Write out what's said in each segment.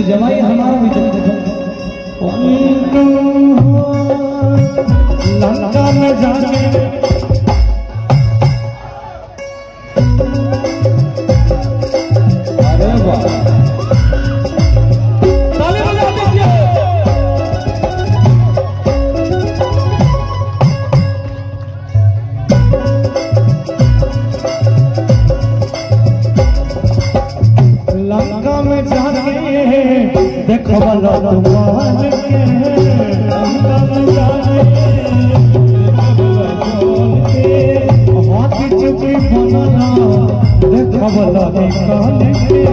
जमाई हमारा भी लंका में जाके अरे वाह ताली बजा दीजिए। लंका में जाके देखो वाला तुम्हार के लंका में जाके हाथी चुपी बनाना देखो वाला निकाल के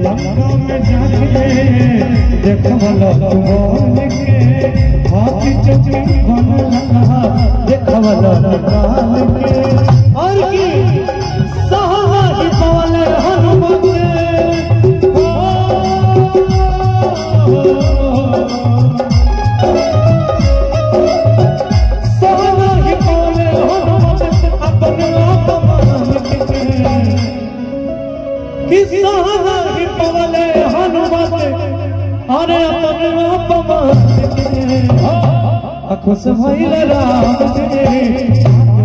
लंका में जाके देखवला तुमान के हाथी चौकी बनला देखवला निकाल के और की सहाय पवल हनुमत सहाय पवल हनुमत अपने अपमान के कि सहाय पवल हनुमत अरे अपने अपमान के खुश भइल राम जी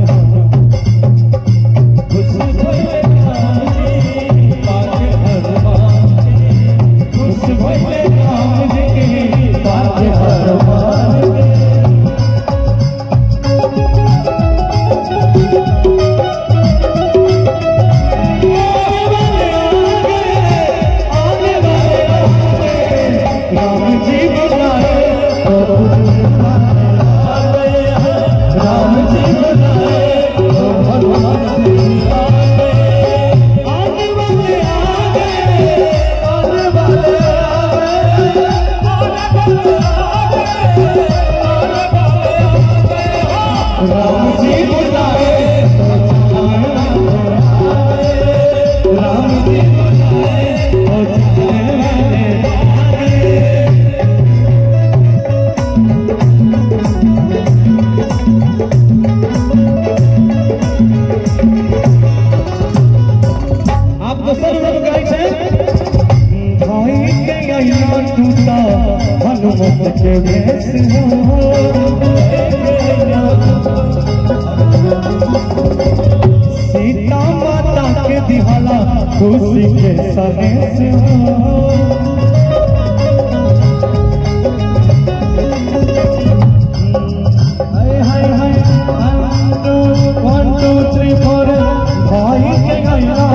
हनुमत के भेष सीता माता के दिहाला खुशी के सनेस हाय हाय हाय 1 2 3 4 भाई के गैया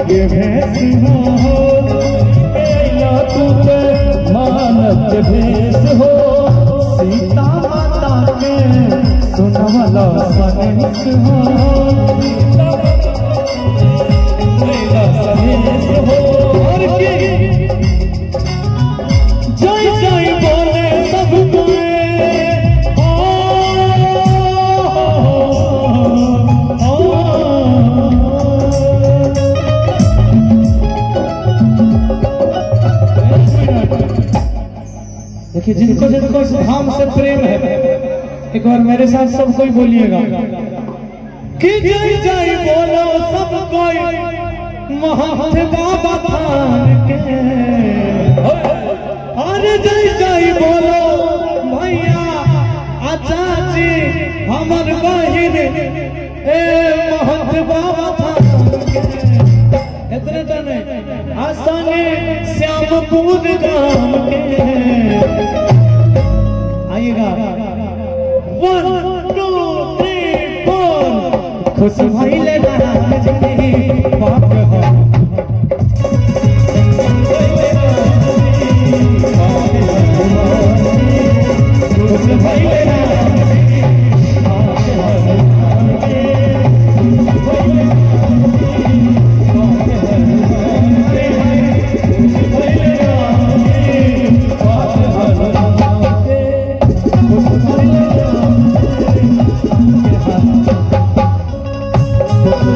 के भेष हो मानव के भेष हो सीता माता के सुनवला सनेस हो और जय जय बोले सब देखिए जिनको जिनको इस धाम से प्रेम है एक बार मेरे साथ सब कोई बोलिएगा कि जय जय बोलो सब कोई महंत बाबा थान के अरे जय जय बोलो भैया चाची हमर बहिन ए महंत बाबा थान के इतने जने आसाने श्यामपुर गांव के आइएगा 1 2 3 4 खुश भइले राम जी बाप हो खुश भइले राम जी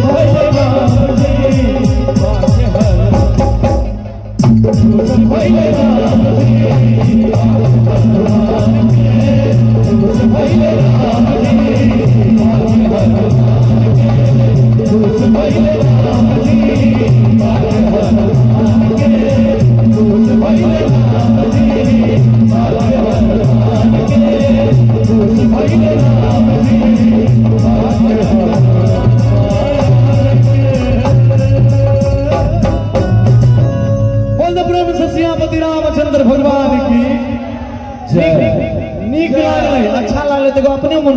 Oh, प्रेम से सियापति रामचंद्र भगवान की जय। नीक लागल, अच्छा लागल तो अपने मन